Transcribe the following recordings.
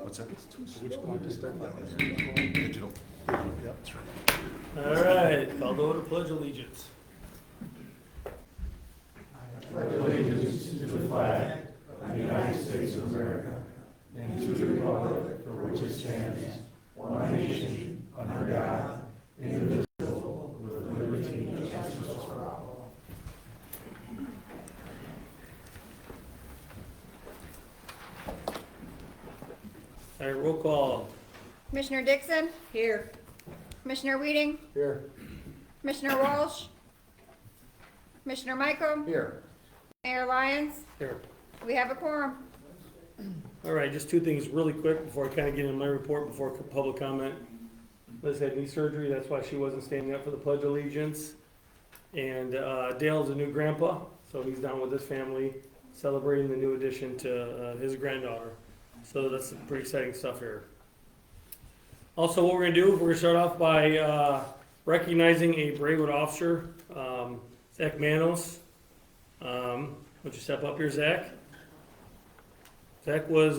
What's that? Digital. Yep, that's right. All right, call to order, pledge allegiance. Pledge allegiance to the flag of the United States of America and to the republic for which it stands, one nation, under God, indivisible, with liberty and justice for all. All right, roll call. Commissioner Dixon? Here. Commissioner Weeding? Here. Commissioner Walsh? Commissioner Michael? Here. Mayor Lyons? Here. We have a quorum. All right, just two things really quick before I kind of get into my report, before public comment. Liz had knee surgery, that's why she wasn't standing up for the Pledge of Allegiance. And Dale's a new grandpa, so he's down with his family celebrating the new addition to his granddaughter. So that's some pretty exciting stuff here. Also, what we're going to do, we're going to start off by recognizing a Braidwood officer, Zach Manos. Why don't you step up here, Zach? Zach was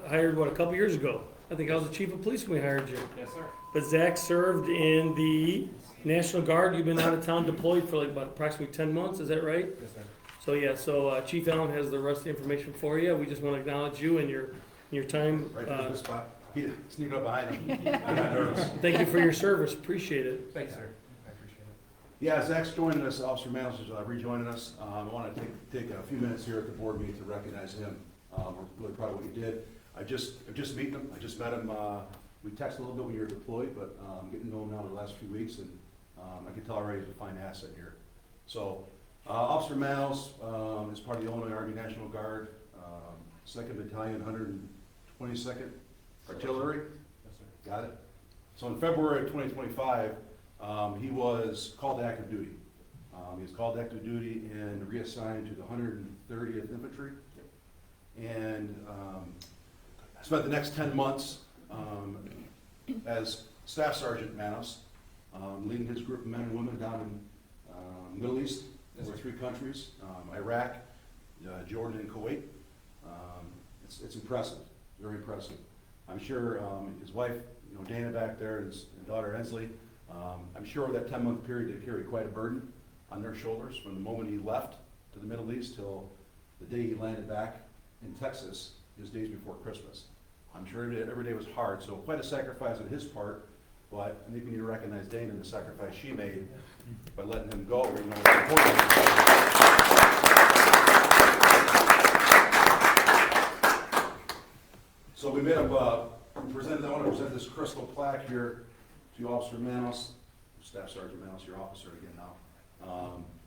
hired, a couple years ago. I think I was the chief of police when we hired you. Yes, sir. But Zach served in the National Guard. You've been out of town deployed for about approximately 10 months, is that right? Yes, sir. So Chief Allen has the rest of the information for you. We just want to acknowledge you and your time. Right in the spot. He sneaked up behind him. I'm not nervous. Thank you for your service. Appreciate it. Thanks, sir. I appreciate it. Yeah, Zach's joining us, Officer Manos is rejoining us. I want to take a few minutes here at the board meeting to recognize him. We're really proud of what you did. I just met him. We texted a little bit when you were deployed, but getting to know him now the last few weeks, and I can tell already he's a fine asset here. So, Officer Manos is part of the Illinois Army National Guard, 2nd Battalion, 122nd Artillery. Yes, sir. Got it? So in February of 2025, he was called to active duty. He was called to active duty and reassigned to the 130th Infantry. And spent the next 10 months as Staff Sergeant Manos, leading his group of men and women down in Middle East, over 3 countries, Iraq, Jordan, and Kuwait. It's impressive, very impressive. I'm sure his wife, Dana back there, and his daughter Ensley, I'm sure that 10-month period they carried quite a burden on their shoulders from the moment he left to the Middle East till the day he landed back in Texas, his days before Christmas. I'm sure every day was hard, so quite a sacrifice on his part, but I think we need to recognize Dana and the sacrifice she made by letting him go. So we made up, I want to present this crystal plaque here to Officer Manos, Staff Sergeant Manos, your officer again now.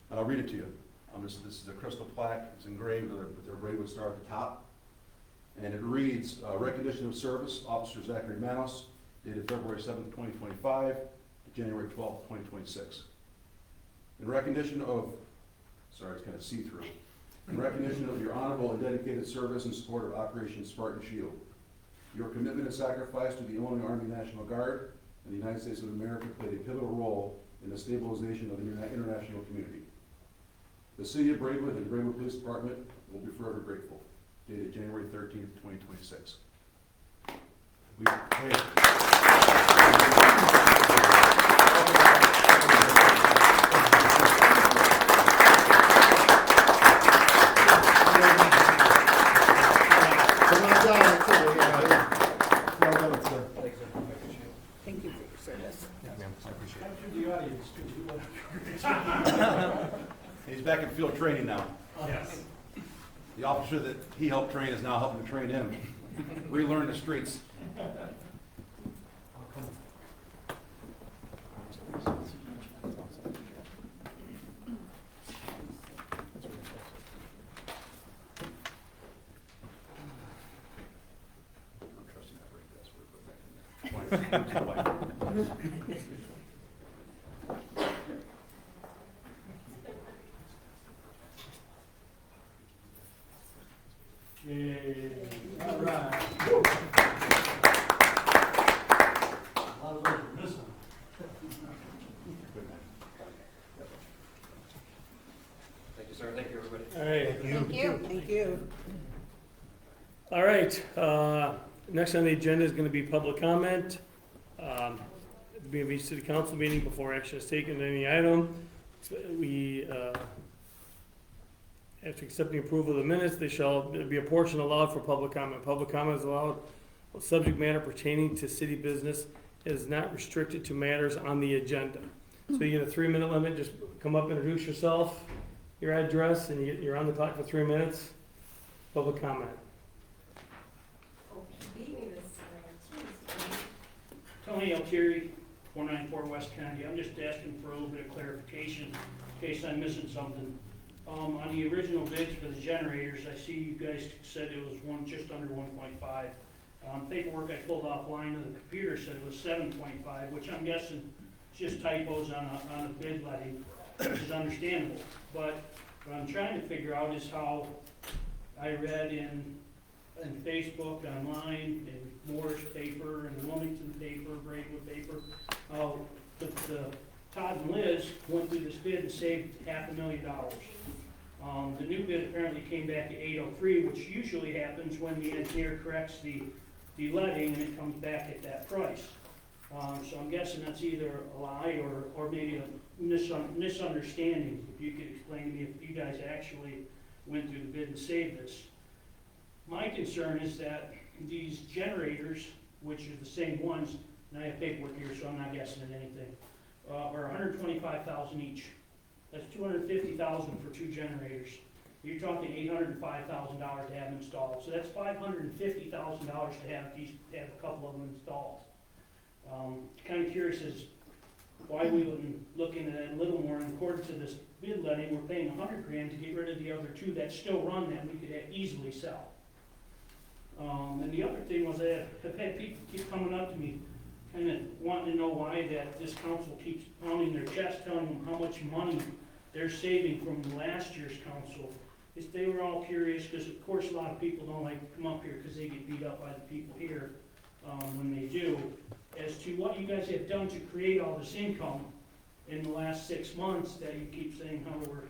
And I'll read it to you. This is a crystal plaque. It's engraved with their Braidwood star at the top. And it reads, Recognition of Service, Officer Zachary Manos, dated February 7th, 2025 to January 12th, 2026. In recognition of, sorry, it's kind of see-through. In recognition of your honorable and dedicated service in support of Operation Spartan Shield, your commitment and sacrifice to the Illinois Army National Guard and the United States of America played a pivotal role in the stabilization of the international community. The City of Braidwood and the Braidwood Police Department will be forever grateful. Dated January 13th, 2026. Thank you for your service. Yeah, ma'am. I appreciate it. He's back in field training now. Yes. The officer that he helped train is now helping to train him. Relearn the streets. All right. Thank you, sir. Thank you, everybody. All right. Thank you. Thank you. All right. Next on the agenda is gonna be public comment. BMV City Council meeting before action is taken on any item. We, after accepting approval of the minutes, there shall be a portion allowed for public comment. Public comment is allowed of subject matter pertaining to city business is not restricted to matters on the agenda. So you get a 3-minute limit, just come up, introduce yourself, your address, and you're on the clock for 3 minutes. Public comment. Tony Altieri, 494 West Kennedy. I'm just asking for a little bit of clarification in case I'm missing something. On the original bids for the generators, I see you guys said it was just under 1.5. Paperwork I pulled offline of the computer said it was 7.5, which I'm guessing is just typos on a bid letting, which is understandable. But what I'm trying to figure out is how I read in Facebook, online, in Moore's paper, and Wilmington paper, Braidwood paper, the Todd and Liz went through this bid and saved $500,000. The new bid apparently came back at 803, which usually happens when the engineer corrects the letting and it comes back at that price. So I'm guessing that's either a lie or maybe a misunderstanding. If you could explain to me if you guys actually went through the bid and saved this. My concern is that these generators, which are the same ones, and I have paperwork here, so I'm not guessing at anything, are $125,000 each. That's $250,000 for 2 generators. You're talking $805,000 to have them installed. So that's $550,000 to have a couple of them installed. Kind of curious as why we wouldn't look into that a little more. And according to this bid letting, we're paying $100,000 to get rid of the other 2 that still run that we could easily sell. And the other thing was that I've had people keep coming up to me kind of wanting to know why that this council keeps pounding their chest, telling them how much money they're saving from last year's council. They were all curious because, of course, a lot of people don't like to come up here because they get beat up by the people here when they do, as to what you guys have done to create all this income in the last 6 months that you keep saying how we're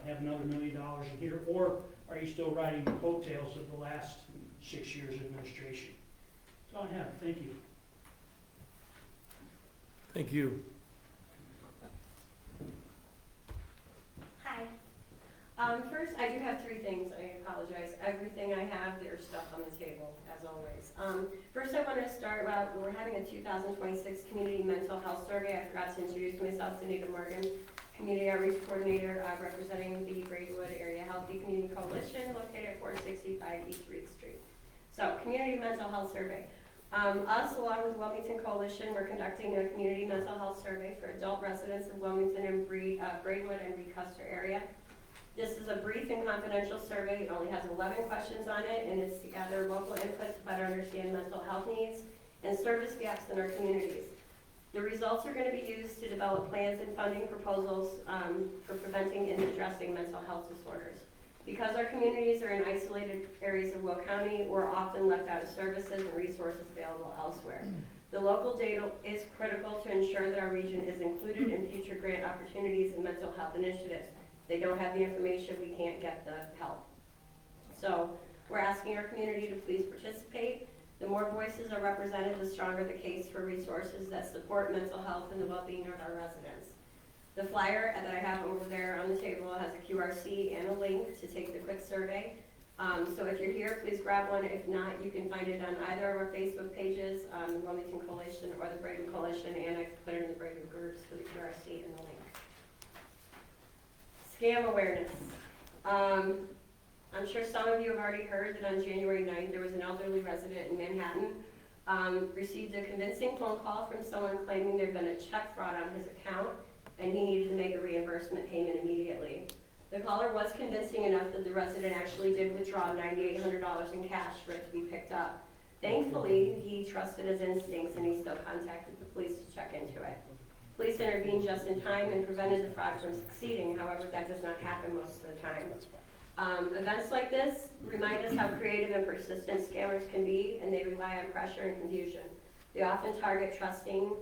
have another $1 million in here, or are you still riding the coattails of the last 6 years administration? That's all I have. Thank you. Thank you. Hi. First, I do have 3 things. I apologize. Everything I have, there's stuff on the table, as always. First, I want to start out, we're having a 2026 Community Mental Health Survey. I forgot to introduce myself to Nita Morgan, Community Outreach Coordinator representing the Braidwood Area Healthy Community Coalition located at 465 East Reed Street. So, Community Mental Health Survey. Us, along with Wilmington Coalition, we're conducting a community mental health survey for adult residents of Wilmington and Braidwood and Reed Custer area. This is a brief and confidential survey. It only has 11 questions on it, and it's to gather local input to better understand mental health needs and service gaps in our communities. The results are going to be used to develop plans and funding proposals for preventing and addressing mental health disorders. Because our communities are in isolated areas of Will County, we're often left out of services and resources available elsewhere. The local data is critical to ensure that our region is included in future grant opportunities and mental health initiatives. If they don't have the information, we can't get the help. So we're asking our community to please participate. The more voices are represented, the stronger the case for resources that support mental health and the well-being of our residents. The flyer that I have over there on the table has a QRC and a link to take the quick survey. So if you're here, please grab one. If not, you can find it on either of our Facebook pages, the Wilmington Coalition or the Braidwood Coalition, and I put it in the Braidwood groups for the QRC and the link. Scam awareness. I'm sure some of you have already heard that on January 9th, there was an elderly resident in Manhattan received a convincing phone call from someone claiming there'd been a check fraud on his account and he needed to make a reimbursement payment immediately. The caller was convincing enough that the resident actually did withdraw $9,800 in cash for it to be picked up. Thankfully, he trusted his instincts and he still contacted the police to check into it. Police intervened just in time and prevented the fraud from succeeding. However, that does not happen most of the time. Events like this remind us how creative and persistent scammers can be, and they rely on pressure and confusion. They often target trusting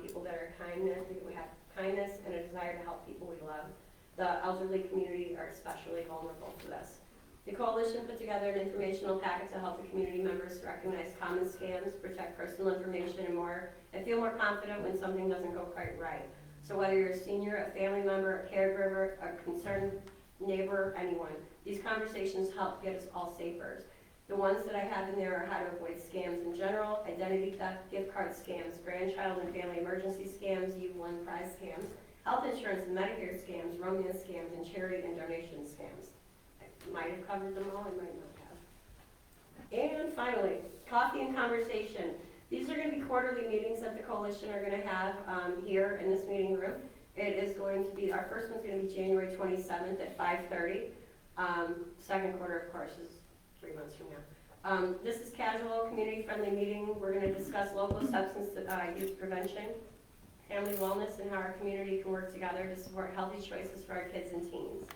people that are kindness, who have kindness and a desire to help people we love. The elderly community are especially vulnerable to this. The coalition put together an informational packet to help the community members recognize common scams, protect personal information and more, and feel more confident when something doesn't go quite right. So whether you're a senior, a family member, a caregiver, a concerned neighbor, anyone, these conversations help get us all safer. The ones that I have in there are how to avoid scams in general, identity theft, gift card scams, grandchild and family emergency scams, you won prize scams, health insurance and Medicare scams, romance scams, and charity and donation scams. I might have covered them all, I might not have. And finally, coffee and conversation. These are going to be quarterly meetings that the coalition are going to have here in this meeting room. It is going to be, our first one's going to be January 27th at 5:30. Second quarter, of course, is 3 months from now. This is casual, community-friendly meeting. We're going to discuss local substance use prevention, family wellness, and how our community can work together to support healthy choices for our kids and teens.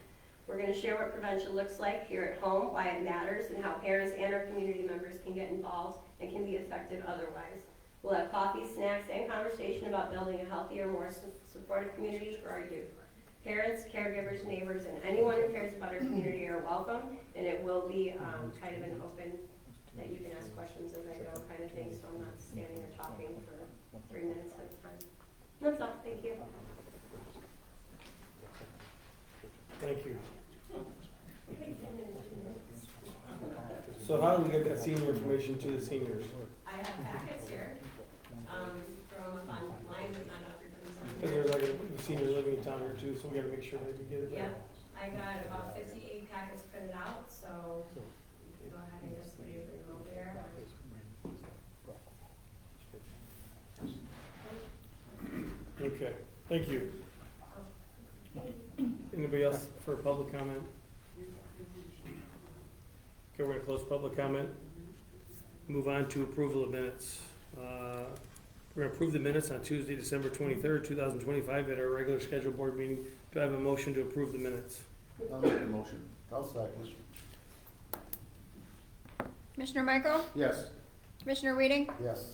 We're going to share what prevention looks like here at home, why it matters, and how parents and our community members can get involved and can be effective otherwise. We'll have coffee, snacks, and conversation about building a healthier, more supportive community for our youth. Parents, caregivers, neighbors, and anyone who cares about our community are welcome, and it will be kind of an open, that you can ask questions as I go kind of thing, so I'm not standing there talking for 3 minutes at a time. That's all, thank you. Thank you. So how do we get that senior information to the seniors? I have packets here, from a fund line, but not everybody's. Because there's like a senior living in town here too, so we gotta make sure that we get it. Yeah, I got about 50 packets printed out, so you can go ahead and just leave them over there. Okay, thank you. Anybody else for public comment? Okay, we're gonna close public comment. Move on to approval of minutes. We're gonna approve the minutes on Tuesday, December 23rd, 2025 at our regular scheduled board meeting. Do I have a motion to approve the minutes? I'll make the motion. I'll second. Commissioner Michael? Yes. Commissioner Weeding? Yes.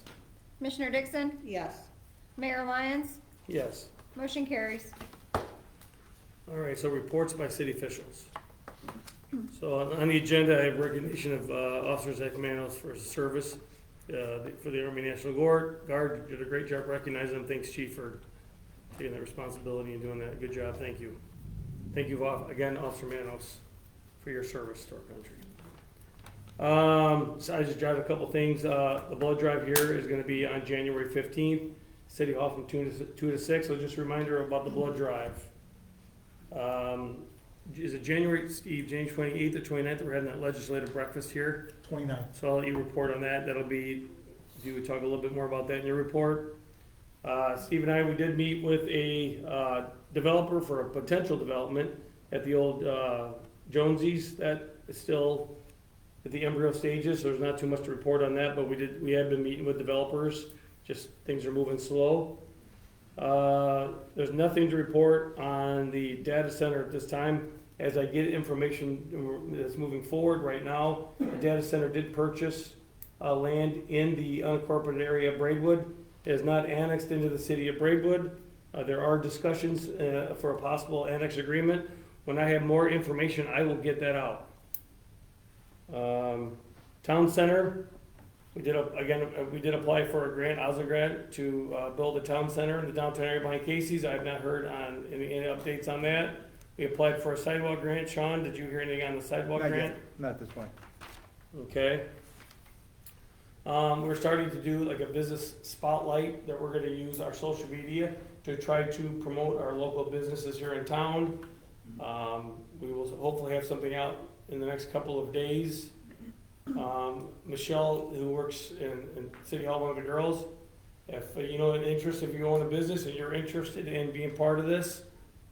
Commissioner Dixon? Yes. Mayor Lyons? Yes. Motion carries. All right, so reports by city officials. So on the agenda, I have recognition of officers at Commandos for his service for the Army National Guard. Did a great job recognizing them. Thanks, Chief, for taking that responsibility and doing that. Good job. Thank you. Thank you again, Officer Manos, for your service to our country. So I just jotted a couple things. The blood drive here is going to be on January 15th, City Hall from 2 to 6. So just a reminder about the blood drive. Is it January 28th or 29th? We're having that legislative breakfast here. 29. So I'll let you report on that. That'll be, you would talk a little bit more about that in your report. Steve and I, we did meet with a developer for a potential development at the old Jonesy's. That is still at the embryo stages, so there's not too much to report on that, but we have been meeting with developers. Just things are moving slow. There's nothing to report on the data center at this time. As I get information that's moving forward right now, the data center did purchase land in the unincorporated area of Braidwood. It is not annexed into the city of Braidwood. There are discussions for a possible annex agreement. When I have more information, I will get that out. Town center, we did apply for a grant, OSA grant, to build a town center in the downtown area behind Casey's. I have not heard on any updates on that. We applied for a sidewalk grant. Sean, did you hear anything on the sidewalk grant? Not at this point. Okay. We're starting to do like a business spotlight that we're gonna use our social media to try to promote our local businesses here in town. We will hopefully have something out in the next couple of days. Michelle, who works in City Hall, one of the girls, if you know an interest, if you own a business and you're interested in being part of this,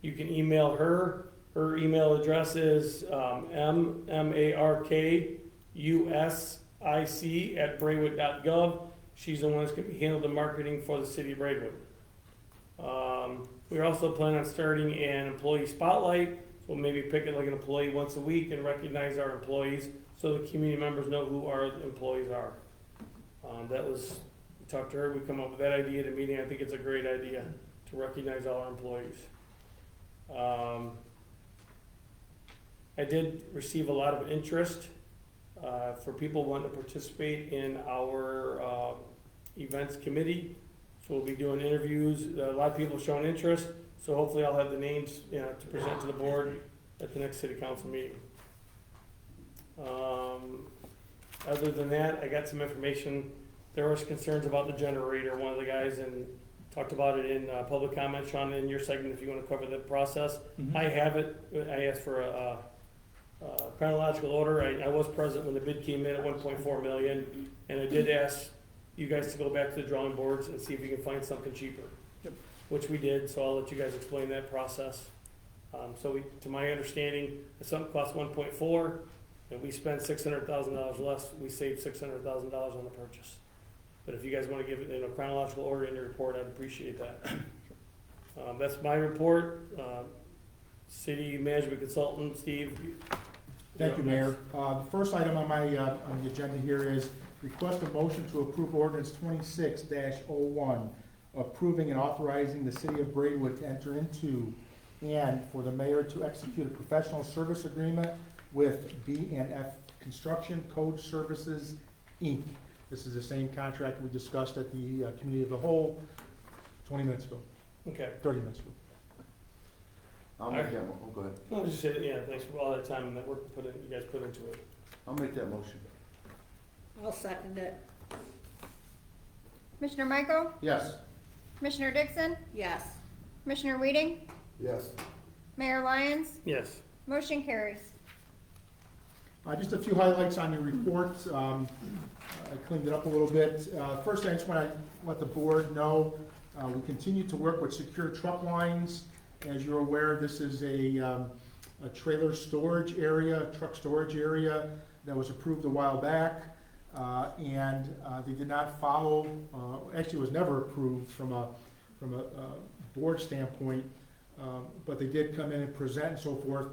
you can email her. Her email address is markusic@braidwood.gov. She's the one that's going to handle the marketing for the city of Braidwood. We're also planning on starting an employee spotlight. We'll maybe pick it like an employee once a week and recognize our employees so the community members know who our employees are. We talked to her, we come up with that idea at a meeting. I think it's a great idea to recognize all our employees. I did receive a lot of interest, for people wanting to participate in our, events committee. So we'll be doing interviews, a lot of people have shown interest, so hopefully I'll have the names, to present to the board at the next city council meeting. Other than that, I got some information, there was concerns about the generator, one of the guys, and talked about it in, public comment. Sean, in your segment, if you wanna cover the process. I have it, I asked for a chronological order, I was present when the bid came in at 1.4 million, and I did ask you guys to go back to the drawing boards and see if you can find something cheaper. Which we did, so I'll let you guys explain that process. To my understanding, if something costs 1.4, and we spend $600,000 less, we save $600,000 on the purchase. But if you guys wanna give it in a chronological order in your report, I'd appreciate that. That's my report. City management consultant, Steve. Thank you, Mayor. The first item on my, on the agenda here is request a motion to approve ordinance 26-01, approving and authorizing the city of Braidwood to enter into and for the mayor to execute a professional service agreement with B&F Construction Code Services, Inc. This is the same contract we discussed at the committee of the whole 20 minutes ago, Okay. 30 minutes ago. I'll make that, go ahead. No, just say, yeah, thanks for all that time and that work you guys put into it. I'll make that motion. I'll second it. Commissioner Michael, Yes. Commissioner Dixon, Yes. Commissioner Weeding, Yes. Mayor Lyons, Yes. motion carries. Just a few highlights on your report. I cleaned it up a little bit. First, I just want to let the board know, we continue to work with Secure Truck Lines. As you're aware, this is a trailer storage area, truck storage area that was approved a while back. And they did not follow, actually it was never approved from a board standpoint, but they did come in and present and so forth.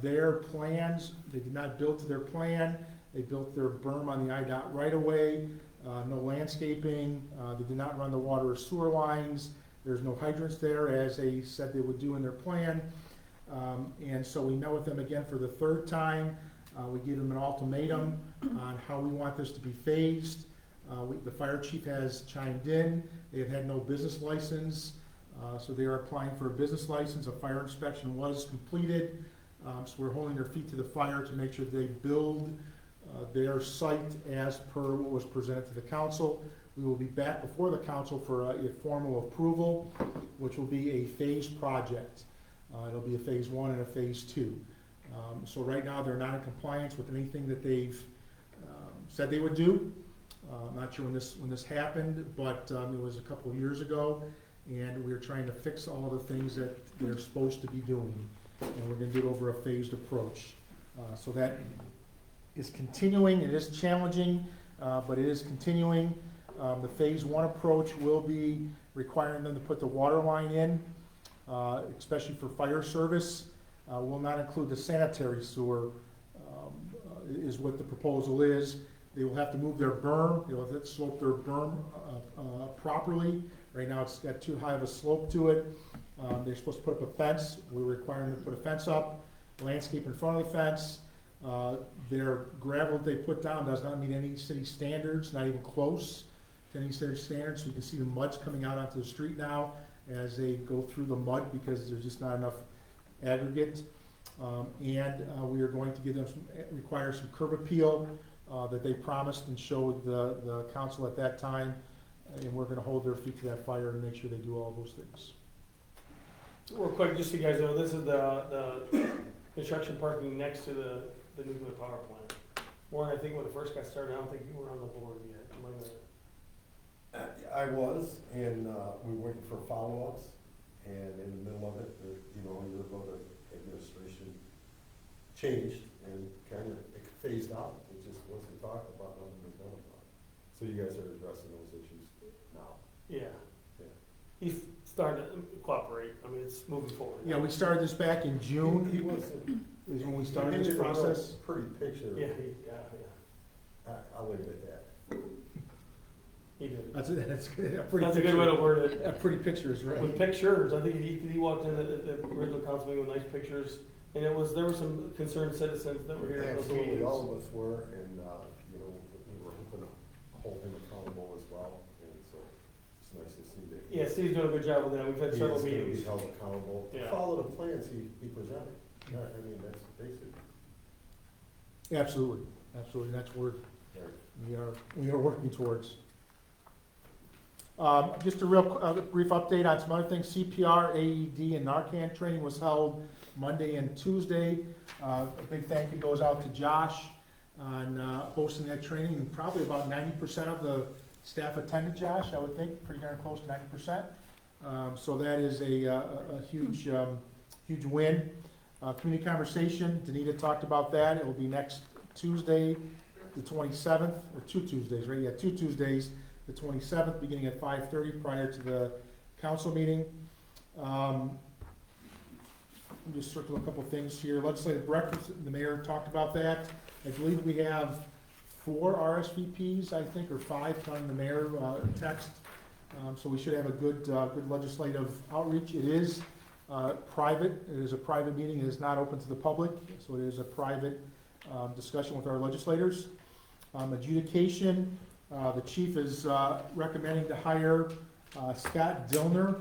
Their plans, they did not build to their plan. They built their berm on the IDOT right away, no landscaping. They did not run the water or sewer lines. There's no hydrants there, as they said they would do in their plan. And so we met with them again for the third time. We gave them an ultimatum on how we want this to be phased. The fire chief has chimed in. They have had no business license, so they are applying for a business license. A fire inspection was completed, so we're holding their feet to the fire to make sure they build their site as per what was presented to the council. We will be back before the council for a formal approval, which will be a phased project. It'll be a phase 1 and a phase 2. So right now, they're not in compliance with anything that they've said they would do. I'm not sure when this happened, but it was a couple of years ago, and we're trying to fix all the things that they're supposed to be doing, and we're gonna do it over a phased approach. So that is continuing. It is challenging, but it is continuing. The phase 1 approach will be requiring them to put the water line in, especially for fire service. Will not include the sanitary sewer, is what the proposal is. They will have to move their berm, they'll have to slope their berm properly. Right now, it's got too high of a slope to it. They're supposed to put up a fence. We're requiring them to put a fence up, landscape in front of the fence. Their gravel they put down does not meet any city standards, not even close to any city standards. So you can see the mud's coming out onto the street now as they go through the mud because there's just not enough aggregate. We are going to give them require some curb appeal that they promised and showed the council at that time, and we're going to hold their feet to that fire and make sure they do all those things. Real quick, just so you guys know, this is the construction parking next to the nuclear power plant. Warren, I think when it first got started, I don't think you were on the board yet. I was, and we were waiting for follow-ups, and in the middle of it, a year ago, the administration changed and kind of phased out. It just wasn't talked about, nothing was done about it. So you guys are addressing those issues now. Yeah. Yeah. He's starting to cooperate. I mean, it's moving forward. Yeah, we started this back in June, He wasn't. is when we started He this painted a real process. Pretty picture. Yeah, I'll leave it at that. he did. That's a pretty That's a good picture. way to word it. A pretty picture is right. With pictures, I think he walked in the original council meeting with nice pictures And there were some concerned citizens that were here at those Absolutely, meetings. all of us were, and, you know, we were hoping to hold him accountable as well, and so it's nice to see that. Yeah, Steve's doing a good job with that. We've had He several is gonna meetings. be held accountable, Yeah. follow the plans he presented. Yeah, I mean, that's basic. Absolutely, absolutely, that's what we are working towards. Just a real, brief update on some other things, CPR, AED, and Narcan training was held Monday and Tuesday. A big thank you goes out to Josh on, hosting that training, and probably about 90% of the staff attended, Josh, I would think, pretty darn close to 90%. So that is a huge, huge win. Community conversation, Danita talked about that, it will be next Tuesday, the 27th, or 2 Tuesdays, right? Yeah, 2 Tuesdays, the 27th, beginning at 5:30 prior to the council meeting. Let me just circle a couple things here. Legislative breakfast, the mayor talked about that. I believe we have 4 RSVPs, I think, or 5, counting the mayor text. So we should have a good legislative outreach. It is private. It is a private meeting. It is not open to the public, so it is a private discussion with our legislators. Adjudication, the chief is recommending to hire Scott Dillner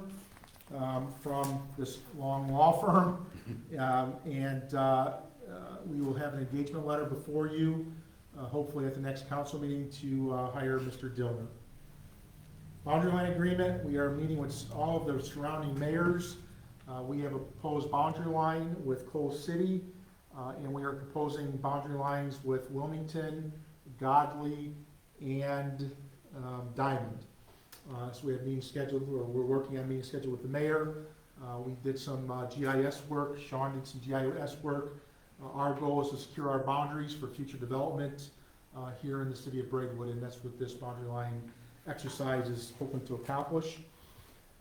from this long law firm. We will have an engagement letter before you, hopefully at the next council meeting, to hire Mr. Dillner. Boundary line agreement, we are meeting with all of the surrounding mayors. We have a proposed boundary line with Cole City, and we are proposing boundary lines with Wilmington, Godley, and Diamond. So we have meetings scheduled, or we're working on meetings scheduled with the mayor. We did some GIS work, Sean did some GIS work. Our goal is to secure our boundaries for future development here in the city of Braidwood, and that's what this boundary line exercise is hoping to accomplish.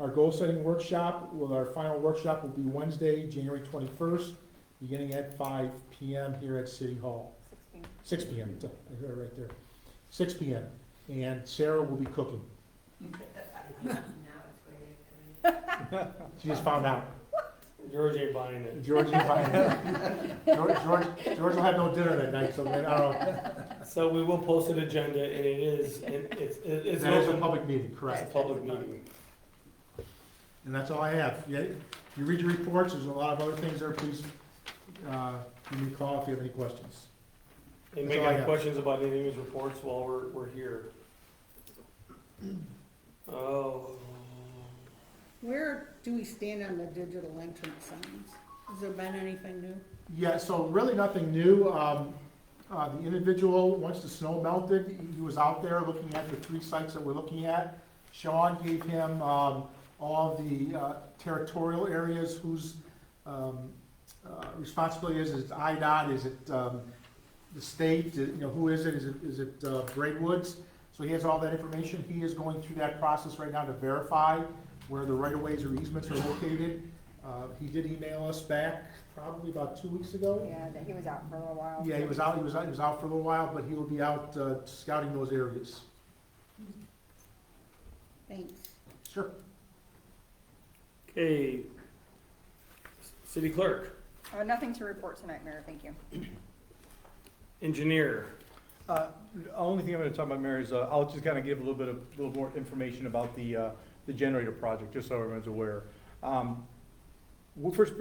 Our goal-setting workshop, our final workshop will be Wednesday, January 21st, beginning at 5 p.m. here at City Hall. 6 p.m., right there. 6 p.m. And Sarah will be cooking. She just found out. George ain't buying it. George ain't buying it. George will have no dinner that night, so then I don't know. So we will post an agenda, and it's That is a open. public meeting, It's a correct. public meeting. And that's all I have. Yeah, you read your reports, there's a lot of other things there, please, give me a call if you have any questions. And That's make all I any have. questions about any of these reports while we're here. Oh, Where do we stand on the digital entrance signs? Has there been anything new? Yeah, so really nothing new. The individual, once the snow melted, he was out there looking at the 3 sites that we're looking at. Sean gave him all of the territorial areas whose responsibility is it IDOT, is it the state, who is it? Is it Braidwoods? So he has all that information. He is going through that process right now to verify where the right-of-ways or easements are located. He did email us back probably about 2 weeks ago. Yeah, that he was out for a little while. Yeah, he was out for a little while, but he will be out scouting those areas. Thanks. Sure. okay. City clerk, Nothing to report tonight, Mayor, thank you. engineer, The only thing I'm gonna talk about, Mary, is, I'll just kind of give a little more information about the generator project, just so everyone's aware. We first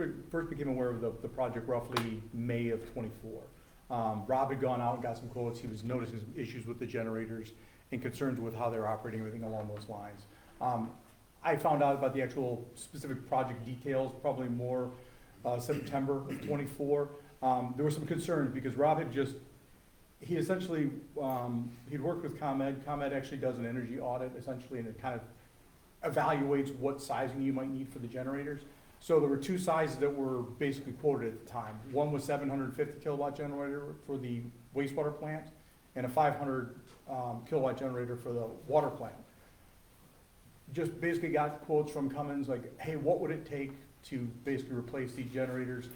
became aware of the project roughly May of '24. Rob had gone out and got some quotes, he was noticing some issues with the generators and concerns with how they're operating, everything along those lines. I found out about the actual specific project details probably more September of '24. There were some concerns because Rob had he essentially, he'd worked with ComEd. ComEd actually does an energy audit essentially, and it kind of evaluates what sizing you might need for the generators. So there were 2 sizes that were basically quoted at the time. One was 750 kilowatt generator for the wastewater plant, and a 500 kilowatt generator for the water plant. Just basically got quotes from Cummins like, hey, what would it take to basically replace these generators?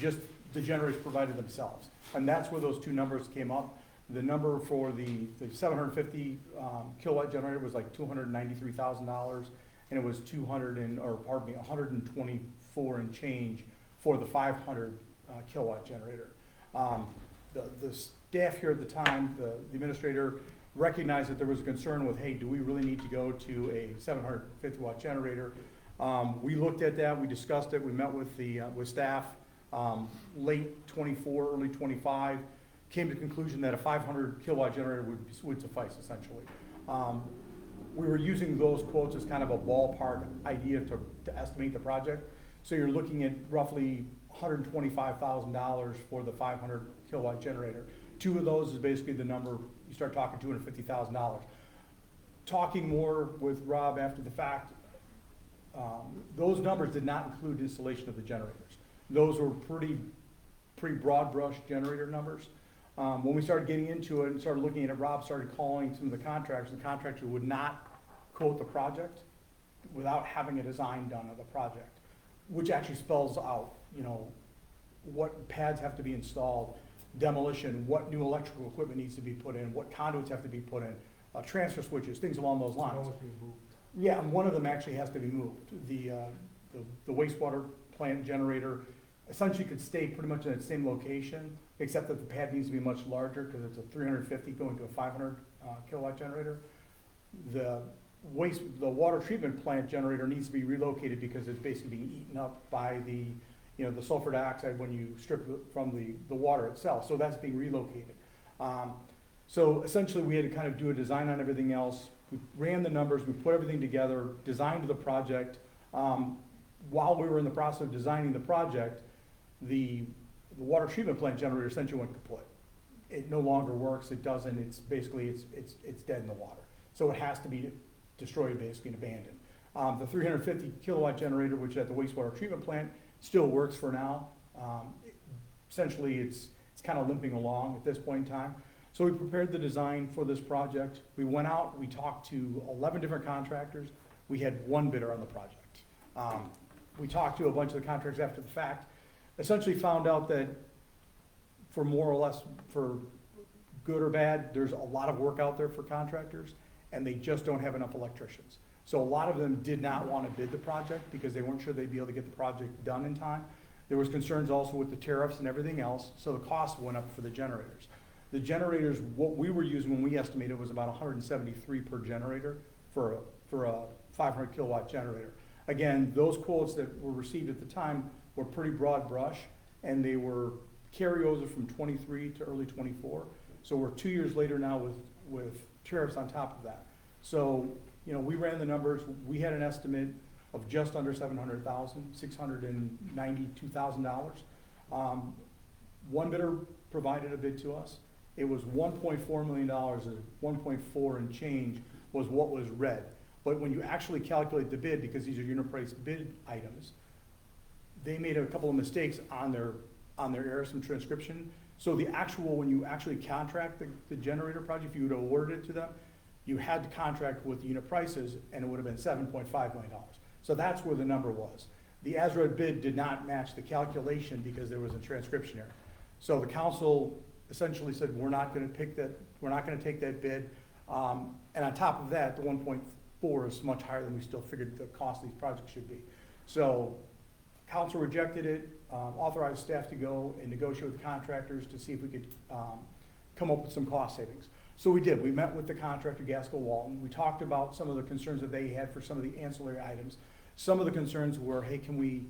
Just the generators provided themselves. And that's where those 2 numbers came up. The number for the 750 kilowatt generator was like $293,000, and it was 124 and change for the 500 kilowatt generator. The staff here at the time, the administrator, recognized that there was a concern with, hey, do we really need to go to a 750 watt generator? We looked at that, we discussed it, we met with with staff, late 24, early 25, came to the conclusion that a 500 kilowatt generator would suffice essentially. We were using those quotes as kind of a ballpark idea to estimate the project. So you're looking at roughly $125,000 for the 500 kilowatt generator. Two of those is basically the number, you start talking $250,000. Talking more with Rob after the fact, those numbers did not include installation of the generators. Those were pretty broad brush generator numbers. When we started getting into it and started looking at it, Rob started calling some of the contractors would not quote the project without having a design done of the project, which actually spells out, you know, what pads have to be installed, demolition, what new electrical equipment needs to be put in, what conduits have to be put in, transfer switches, things along those lines. Yeah, and one of them actually has to be moved. The wastewater plant generator essentially could stay pretty much in the same location, except that the pad needs to be much larger because it's a 350 going to a 500 kilowatt generator. The water treatment plant generator needs to be relocated because it's basically being eaten up by the sulfur dioxide when you strip it from the water itself. So that's being relocated. So essentially we had to kind of do a design on everything else. We ran the numbers, we put everything together, designed the project. While we were in the process of designing the project, the water treatment plant generator essentially went kaput. It no longer works, it doesn't, it's basically, it's dead in the water. So it has to be destroyed basically and abandoned. The 350 kilowatt generator, which is at the wastewater treatment plant, still works for now. Essentially it's kind of limping along at this point in time. So we prepared the design for this project. We went out, we talked to 11 different contractors. We had one bidder on the project. We talked to a bunch of the contractors after the fact, essentially found out that for more or less, for good or bad, there's a lot of work out there for contractors and they just don't have enough electricians. So a lot of them did not want to bid the project because they weren't sure they'd be able to get the project done in time. There was concerns also with the tariffs and everything else, so the cost went up for the generators. The generators, what we were using when we estimated was about 173 per generator for a 500 kilowatt generator. Again, those quotes that were received at the time were pretty broad brush, and they were carryovers from 23 to early 24. So we're 2 years later now with tariffs on top of that. So, you know, we ran the numbers. We had an estimate of just under $700,000, $692,000. One bidder provided a bid to us. It was $1.4 million, and 1.4 and change was what was read. But when you actually calculate the bid, because these are unit price bid items, they made a couple of mistakes on their error, some transcription. So the actual, when you actually contract the generator project, if you would have awarded it to them, you had to contract with the unit prices, and it would have been $7.5 million. So that's where the number was. The as-read bid did not match the calculation because there was a transcription error. So the council essentially said, we're not gonna take that bid. And on top of that, the 1.4 is much higher than we still figured the cost of these projects should be. So council rejected it, authorized staff to go and negotiate with contractors to see if we could come up with some cost savings. So we did. We met with the contractor, Gaskell Walton. We talked about some of the concerns that they had for some of the ancillary items. Some of the concerns were, hey, can we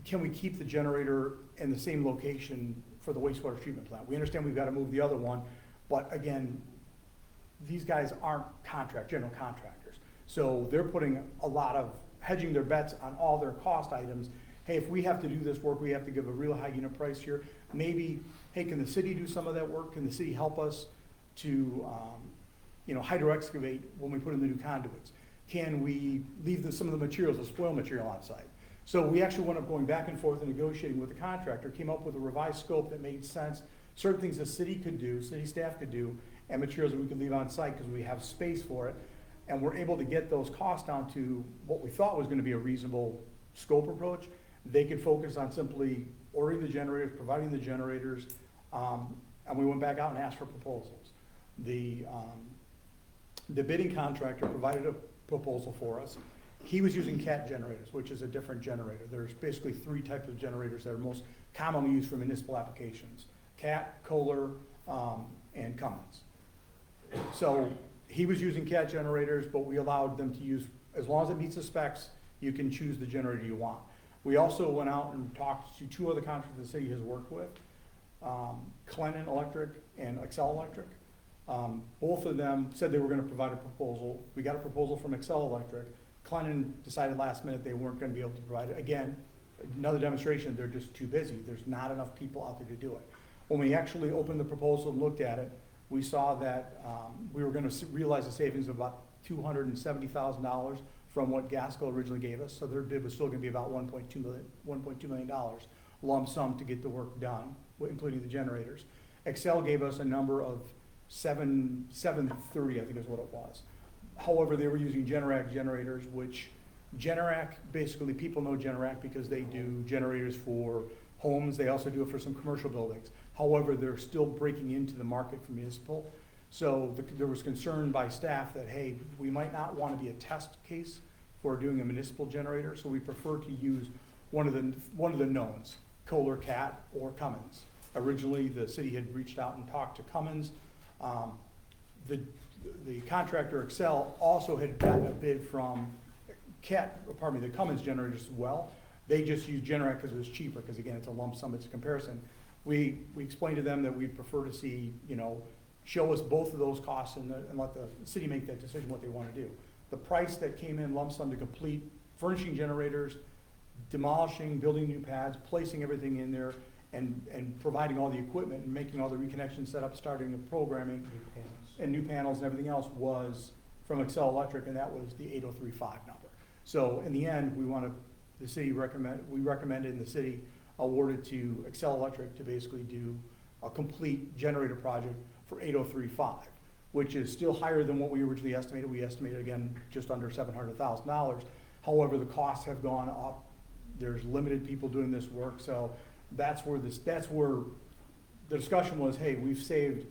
keep the generator in the same location for the wastewater treatment plant? We understand we've got to move the other one, but again, these guys aren't general contractors. So they're putting a lot of hedging their bets on all their cost items. Hey, if we have to do this work, we have to give a real high unit price here. Maybe, hey, can the city do some of that work? Can the city help us to, hydro excavate when we put in the new conduits? Can we leave some of the materials, the spoil material on site? So we actually wound up going back and forth and negotiating with the contractor, came up with a revised scope that made sense, certain things the city could do, city staff could do, and materials that we could leave on site because we have space for it. And we're able to get those costs down to what we thought was going to be a reasonable scope approach. They could focus on simply ordering the generators, providing the generators, and we went back out and asked for proposals. The bidding contractor provided a proposal for us, He was using CAT generators, which is a different generator. There's basically three types of generators that are most commonly used for municipal applications: CAT, Kohler, and Cummins. So he was using CAT generators, but we allowed them to use, as long as it meets the specs, you can choose the generator you want. We also went out and talked to two other contractors the city has worked with, Clennon Electric and Excel Electric. Both of them said they were gonna provide a proposal. We got a proposal from Excel Electric. Clennon decided last minute they weren't gonna be able to provide it. Again, another demonstration, they're just too busy. There's not enough people out there to do it. When we actually opened the proposal and looked at it, we saw that we were gonna realize a savings of about $270,000 from what Gasco originally gave us. So their bid was still gonna be about $1.2 million lump sum to get the work done, including the generators. Excel gave us a number of $730, I think is what it was. However, they were using Generac generators, which Generac, basically people know Generac because they do generators for homes. They also do it for some commercial buildings. However, they're still breaking into the market for municipal. So there was concern by staff that, hey, we might not want to be a test case for doing a municipal generator, so we prefer to use one of the knowns, Kohler, CAT, or Cummins. Originally, the city had reached out and talked to Cummins. The contractor Excel also had gotten a bid from the Cummins generators as well. They just used Generac because it was cheaper, because again, it's a lump sum, it's a comparison. We explained to them that we'd prefer to see, show us both of those costs and let the city make that decision what they want to do. The price that came in lump sum to complete furnishing generators, demolishing, building new pads, placing everything in there, and providing all the equipment and making all the reconnection setup, starting the programming, and new panels and everything else was from Excel Electric, and that was the 8035 number. So in the end, we recommended, and the city awarded to Excel Electric to basically do a complete generator project for 8035, which is still higher than what we originally estimated. We estimated, again, just under $700,000. However, the costs have gone up. There's limited people doing this work, so that's where the discussion was, hey, we've saved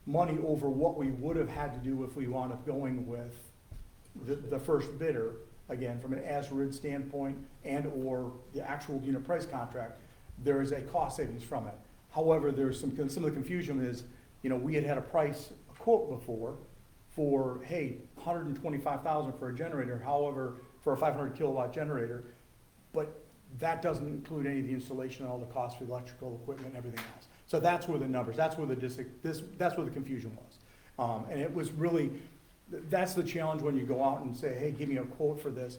money over what we would have had to do if we wound up going with the first bidder, again, from an as-rid standpoint and or the actual unit price contract. There is a cost savings from it. However, there's some of the confusion is, we had a quote before for, hey, $125,000 for a generator, however, for a 500 kilowatt generator, but that doesn't include any of the installation and all the costs for electrical equipment and everything else. So that's where the numbers, that's where the confusion was. And it was really, that's the challenge when you go out and say, hey, give me a quote for this.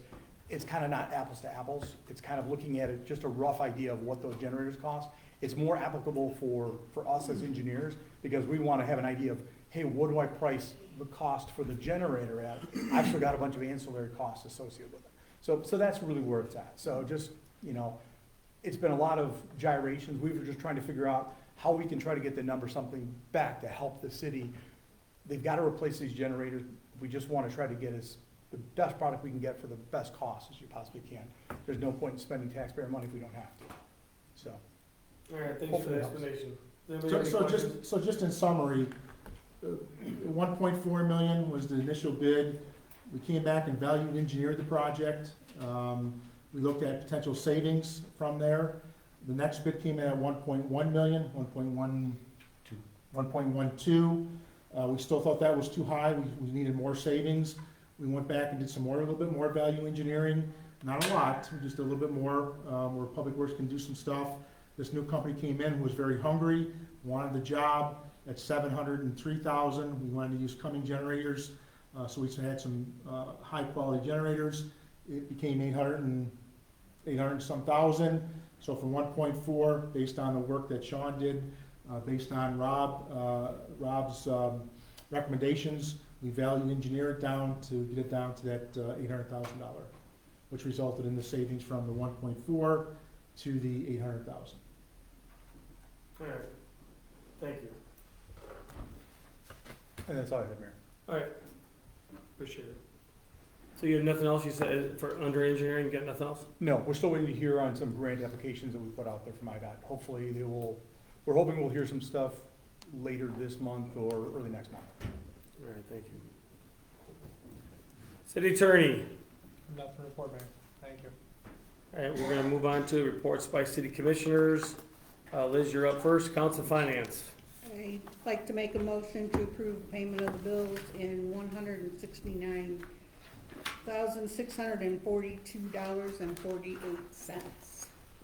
It's kind of not apples to apples. It's kind of looking at it, just a rough idea of what those generators cost. It's more applicable for us as engineers, because we want to have an idea of, hey, what do I price the cost for the generator at? I've still got a bunch of ancillary costs associated with it. So that's really where it's at. So just, it's been a lot of gyrations. We were just trying to figure out how we can try to get the number something back to help the city. They've got to replace these generators. We just want to try to get the best product we can get for the best cost as you possibly can. There's no point in spending taxpayer money if we don't have to. So. All right, thanks for the explanation. So just in summary, 1.4 million was the initial bid. We came back and value engineered the project. We looked at potential savings from there. The next bid came in at 1.1 million, 1.12. We still thought that was too high. We needed more savings. We went back and did a little bit more value engineering. Not a lot, just a little bit more, where Public Works can do some stuff. This new company came in who was very hungry, wanted the job at $703,000. We wanted to use Cummins generators, so we had some high quality generators. It became 800 and some thousand. So from 1.4, based on the work that Sean did, based on Rob's recommendations, we value engineer it down to get it down to that $800,000, which resulted in the savings from the 1.4 to the $800,000. All right, thank you. And that's all I have, Mayor. All right, appreciate it. So you have nothing else you said for under engineering, you got nothing else? No, we're still waiting to hear on some grant applications that we put out there from IDOT. Hopefully we're hoping we'll hear some stuff later this month or early next month. All right, thank you. City Attorney, Nothing to report, Mayor. Thank you. All right, we're gonna move on to reports by city commissioners. Liz, you're up first, council finance. I'd like to make a motion to approve payment of the bills in $169,642.48.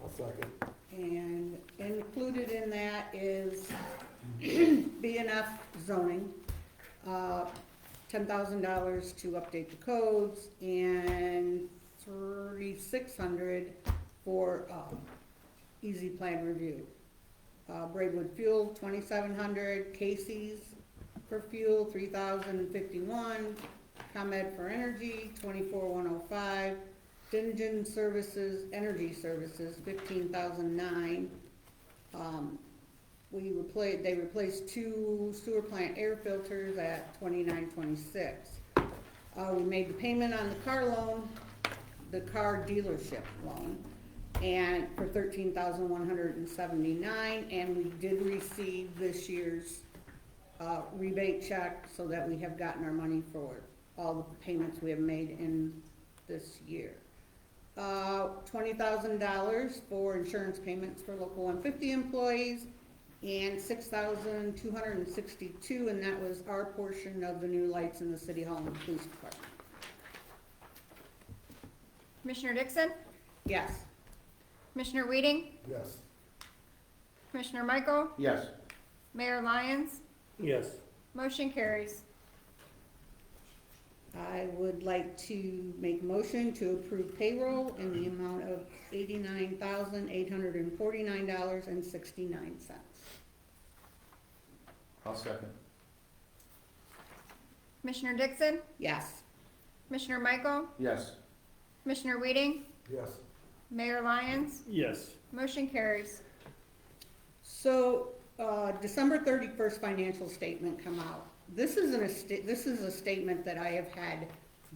I'll second. And included in that is BNF zoning, $10,000 to update the codes, and $3,600 for easy plan review. Braidwood fuel, $2,700, Casey's for fuel, $3,051, ComEd for energy, $24,105, Dingen services, energy services, $15,009. They replaced 2 sewer plant air filters at $29.26. We made the payment on the car loan, the car dealership loan, and for $13,179, and we did receive this year's rebate check so that we have gotten our money for all the payments we have made in this year. $20,000 for insurance payments for local 150 employees, and $6,262, and that was our portion of the new lights in the city hall and the police department. Commissioner Dixon? Yes. Commissioner Weeding? Yes. Commissioner Michael? Yes. Mayor Lyons? Yes. Motion carries. I would like to make a motion to approve payroll in the amount of $89,849.69. I'll second. Commissioner Dixon? Yes. Commissioner Michael? Yes. Commissioner Weeding? Yes. Mayor Lyons? Yes. Motion carries. So, December 31st financial statement come out. This is a statement that I have had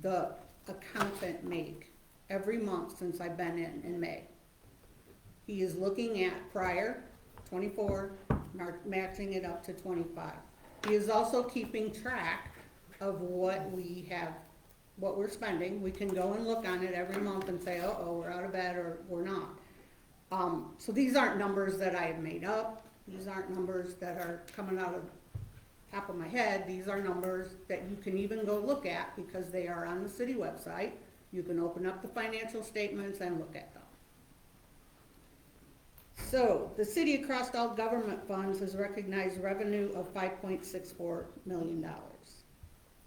the accountant make every month since I've been in May. He is looking at prior 24, matching it up to 25. He is also keeping track of what we have, what we're spending. We can go and look on it every month and say, uh-oh, we're out of bed or we're not. So these aren't numbers that I have made up. These aren't numbers that are coming out of top of my head. These are numbers that you can even go look at because they are on the city website. You can open up the financial statements and look at them. So, the city across all government funds has recognized revenue of $5.64 million.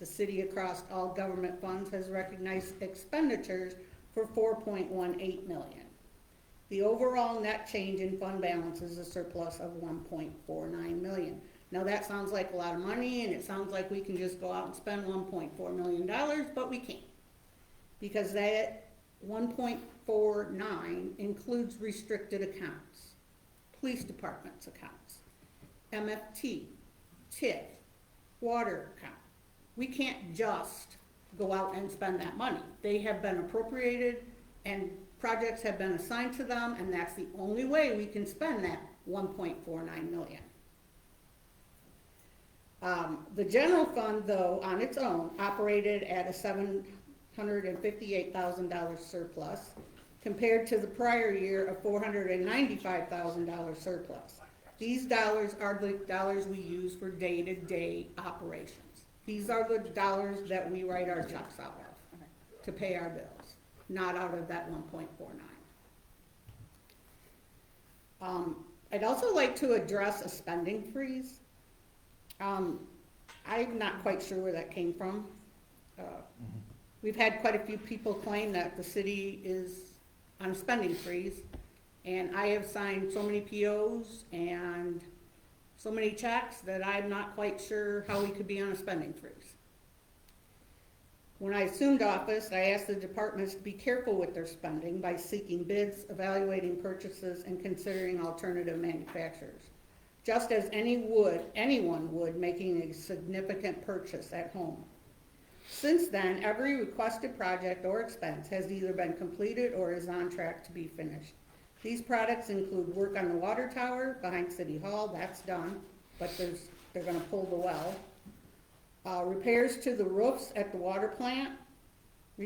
The city across all government funds has recognized expenditures for $4.18 million. The overall net change in fund balance is a surplus of $1.49 million. Now that sounds like a lot of money, and it sounds like we can just go out and spend $1.4 million, but we can't. Because that 1.49 includes restricted accounts, police department's accounts, MFT, TIF, water account. We can't just go out and spend that money. They have been appropriated and projects have been assigned to them, and that's the only way we can spend that $1.49 million. The general fund, though, on its own, operated at a $758,000 surplus compared to the prior year of $495,000 surplus. These dollars are the dollars we use for day-to-day operations. These are the dollars that we write our checks out of to pay our bills, not out of that 1.49. I'd also like to address a spending freeze. I'm not quite sure where that came from. We've had quite a few people claim that the city is on a spending freeze, and I have signed so many POs and so many checks that I'm not quite sure how we could be on a spending freeze. When I assumed office, I asked the departments to be careful with their spending by seeking bids, evaluating purchases, and considering alternative manufacturers, just as anyone would making a significant purchase at home. Since then, every requested project or expense has either been completed or is on track to be finished. These products include work on the water tower behind City Hall, that's done, but they're gonna pull the well. Repairs to the roofs at the water plant,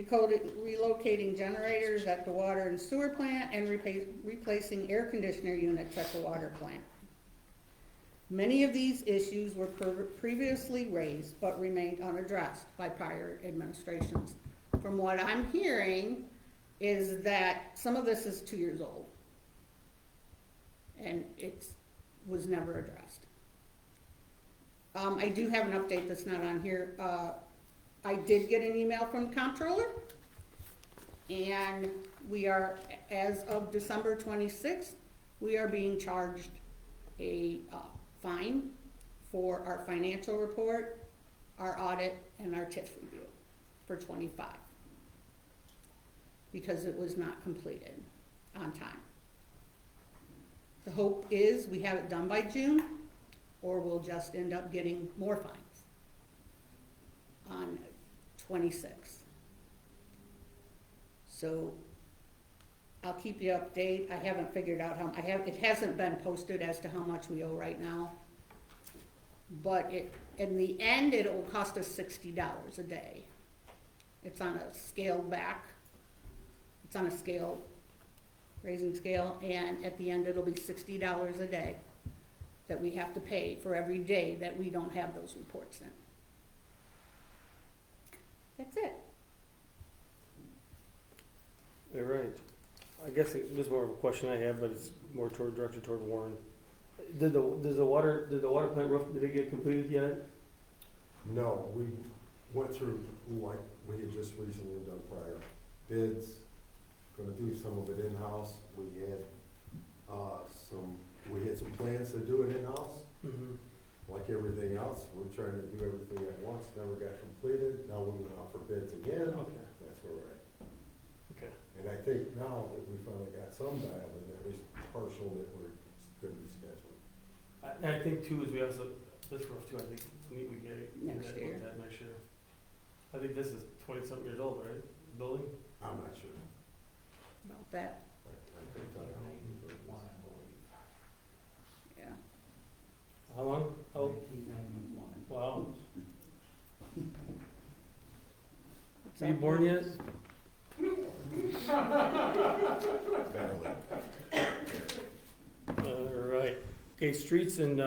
relocating generators at the water and sewer plant, and replacing air conditioner units at the water plant. Many of these issues were previously raised but remained unaddressed by prior administrations. From what I'm hearing is that some of this is 2 years old. And it was never addressed. I do have an update that's not on here. I did get an email from the comptroller, and we are, as of December 26th, we are being charged a fine for our financial report, our audit, and our TIF review for 25, because it was not completed on time. The hope is we have it done by June, or we'll just end up getting more fines on 26. So I'll keep you updated. I haven't figured out how, it hasn't been posted as to how much we owe right now. But in the end, it will cost us $60 a day. It's on a scaled back. It's on a scale, raising scale, and at the end, it'll be $60 a day that we have to pay for every day that we don't have those reports in. That's it. All right. I guess this is more of a question I have, but it's more directed toward Warren. Did the water plant roof, did it get completed yet? No, we went through, like we had just recently done prior bids, gonna do some of it in-house. We had some plans to do it in-house. Mm-hmm. Like everything else, we're trying to do everything at once, never got completed. Now we're gonna offer bids again. Okay. That's where we're at. Okay. And I think now that we finally got some dialed in, at least partial, that we're gonna be scheduled. And I think too, is we also, this roof too, I think we get it. Next year. That next year. I think this is 20-something years old, right? Building? I'm not sure. About that, I couldn't tell you. yeah. How long? Oh, wow. Are you born yet? All right. Okay, streets and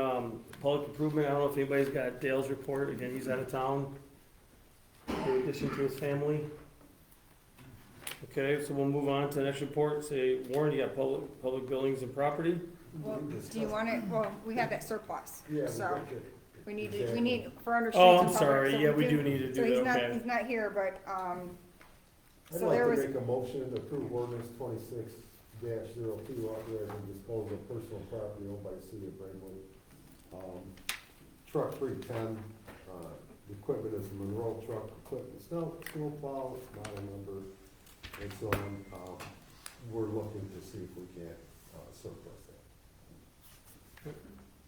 public improvement. I don't know if anybody's got Dale's report. Again, he's out of town. In addition to his family. Okay, so we'll move on to the next report. Say, Warren, you got public buildings and property? Well, do you want it, well, we have that surplus, Yeah, so we need to, Exactly. for under streets Oh, and I'm public, sorry. so Yeah, we do need to So do he's that, okay. he's not here, but, I'd so there like was, to make a motion to approve ordinance 26-02, authorizing disposal of personal property owned by the city of Braidwood. Truck 310, the equipment is a Monroe truck, equipment, snow plow, model number, and so on. We're looking to see if we can surplus that.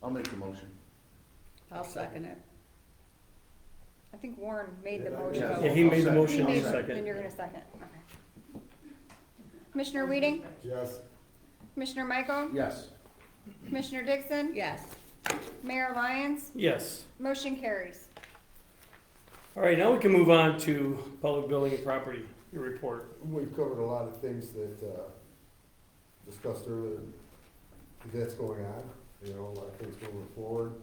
I'll make the motion. I'll second it. I think Warren made the Yeah, motion. Yeah, he made the He motion. I'll made, second. then you're gonna second, okay. Commissioner Weeding, Yes. Commissioner Michael, Yes. Commissioner Dixon, Yes. Mayor Lyons, Yes. motion carries. All right, now we can move on to public building and property, your report. We've covered a lot of things that discussed earlier that's going on, you know, a lot of things moving forward.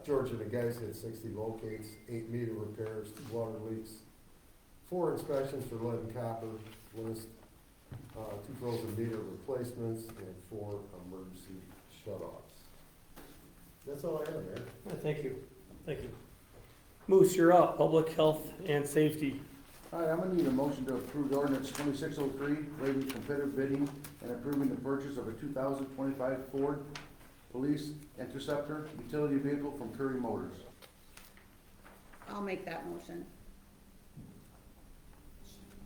George and the guys had 60 locates, 8 meter repairs, 2 water leaks, 4 inspections for lead and copper list, 2 frozen meter replacements, and 4 emergency shut-offs. That's all I have, Mayor. Thank you. Thank you. Moose, you're up. Public health and safety. All right, I'm gonna need a motion to approve ordinance 2603, waiving competitive bidding and approving the purchase of a 2025 Ford Police Interceptor utility vehicle from Curry Motors. I'll make that motion.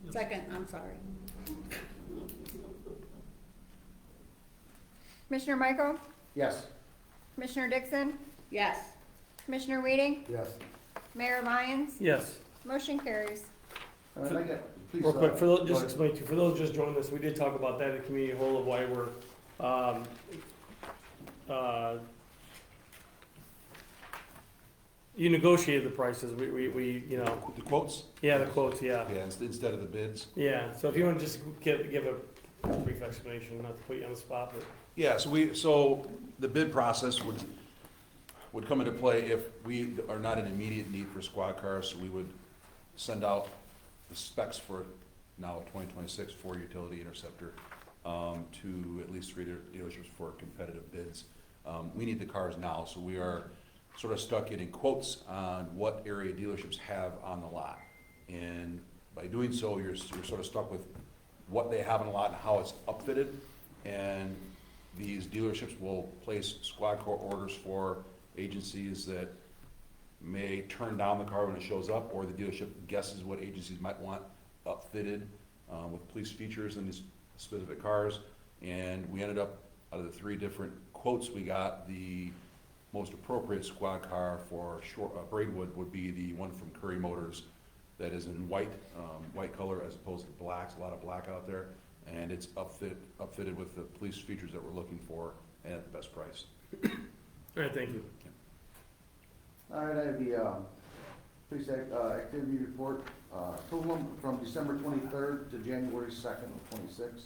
Second, I'm sorry. Commissioner Michael, Yes. Commissioner Dixon, Yes. Commissioner Weeding, Yes. Mayor Lyons, Yes. motion carries. All right, I got, please. Real quick, for those, go just ahead. explain to you, for those just joining us, we did talk about that at community whole of why we're, You negotiated the prices, we, you know, The quotes? yeah, the quotes, yeah. Yeah, instead of the bids. Yeah, so if you wanna just give a brief explanation, not to put you on the spot, but. Yeah, so the bid process would come into play if we are not in immediate need for squad cars, so we would send out the specs for now a 2026 Ford Utility Interceptor to at least 3 dealerships for competitive bids. We need the cars now, so we are sort of stuck getting quotes on what area dealerships have on the lot. And by doing so, you're sort of stuck with what they have on the lot and how it's upfitted. And these dealerships will place squad car orders for agencies that may turn down the car when it shows up, or the dealership guesses what agencies might want upfitted with police features in these specific cars. And we ended up, out of the 3 different quotes we got, the most appropriate squad car for Braidwood would be the one from Curry Motors that is in white color as opposed to blacks, a lot of black out there. And it's upfitted with the police features that we're looking for and at the best price. All right, thank you. All right, I have the police activity report, total number from December 23rd to January 2nd of 26.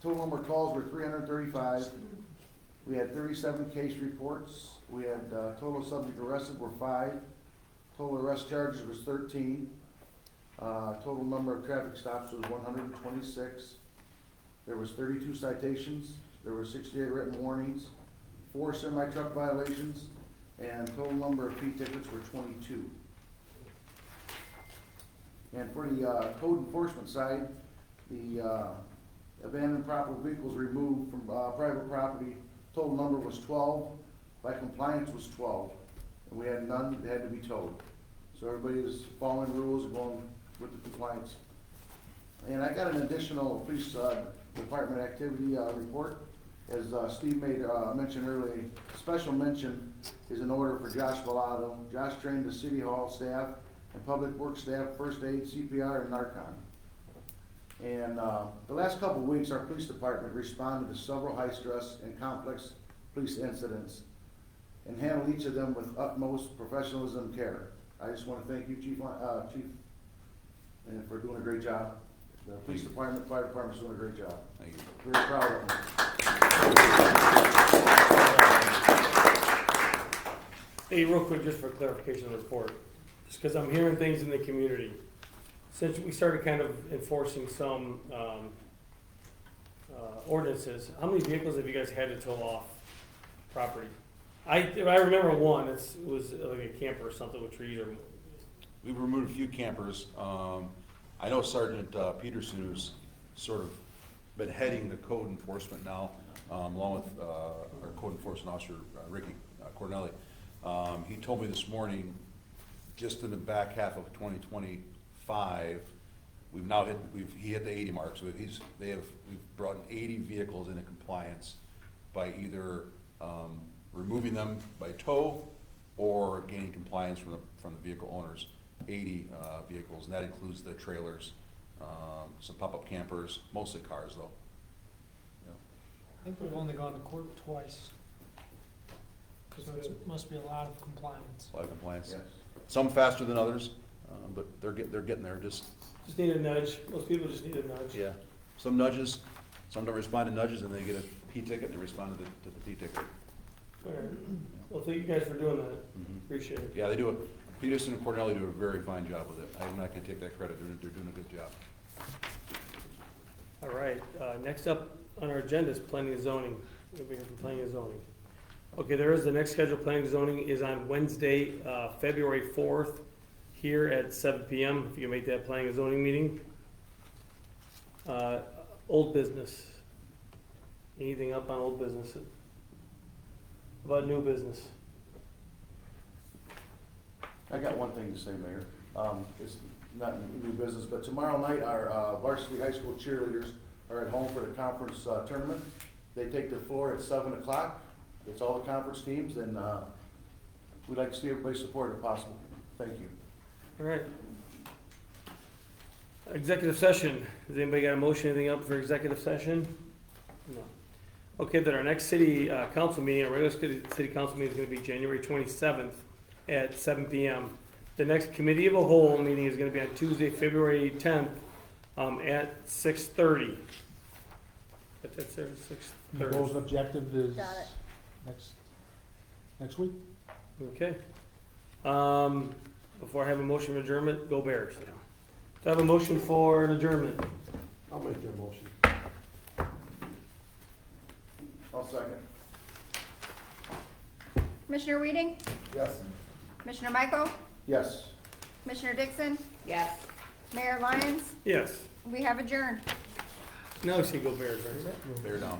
Total number of calls were 335. We had 37 case reports. We had total subject arrested were 5. Total arrest charges was 13. Total number of traffic stops was 126. There was 32 citations. There were 68 written warnings, 4 semi-truck violations, and total number of fee tickets were 22. And for the code enforcement side, the abandoned property vehicles removed from private property, total number was 12. By compliance was 12. And we had none that had to be towed. So everybody is following rules and going with the compliance. And I got an additional police department activity report. As Steve made mention earlier, special mention is in order for Josh Vallado. Josh trained the city hall staff and public works staff, first aid, CPR, and Narcon. And the last couple of weeks, our police department responded to several high-stress and complex police incidents and handled each of them with utmost professionalism and care. I just want to thank you, Chief, and for doing a great job. The police department, fire department's doing a great job. Thank you. Very proud of them. Hey, real quick, just for clarification of the report, just because I'm hearing things in the community. Since we started kind of enforcing some ordinances, how many vehicles have you guys had to tow off property? I remember one, it was like a camper or something with trees or. We've removed a few campers. I know Sergeant Peterson, who's sort of been heading the code enforcement now, along with our code enforcement officer, Ricky Cornelli. He told me this morning, just in the back half of 2025, we've now he hit the 80 mark. So we've brought 80 vehicles into compliance by either removing them by tow or gaining compliance from the vehicle owners. 80 vehicles, and that includes the trailers, some pop-up campers, mostly cars though. Yeah. I think we've only gone to court twice. So it must be a lot of compliance. A lot of compliance. Yes. Some faster than others, but they're getting there. Just need a nudge, most people just need a nudge. yeah, some nudges, some don't respond to nudges, and they get a P ticket and they respond to the P ticket. All right. Well, thank you guys for doing that, Mhm. appreciate it. Yeah, they do it. Peterson and Cornelli do a very fine job with it. I'm not gonna take that credit. They're doing a good job. All right, next up on our agenda is planning and zoning. We'll be here from planning and zoning. Okay, the next scheduled planning and zoning is on Wednesday, February 4th, here at 7 PM, if you can make that planning and zoning meeting. Old business. Anything up on old business? About new business? I got one thing to say, Mayor. It's not new business, but tomorrow night, our varsity high school cheerleaders are at home for the conference tournament. They take the floor at 7 o'clock. It's all the conference teams, and we'd like to see everybody support if possible. Thank you. All right. Executive session. Has anybody got a motion, anything up for executive session? No. Okay, then our next city council meeting, our regular city council meeting is gonna be January 27th at 7 PM. The next committee of a whole meeting is gonna be on Tuesday, February 10th, at 6:30. But that's there, The 6:30. goals and objective is Got it. next week. Okay. Before I have a motion of adjournment, go Bears. Do I have a motion for an adjournment? I'll make that motion. I'll second. Commissioner Weeding, Yes. Commissioner Michael, Yes. Commissioner Dixon, Yes. Mayor Lyons, Yes. we have adjourned. Now you say go Bears, right? Bear down.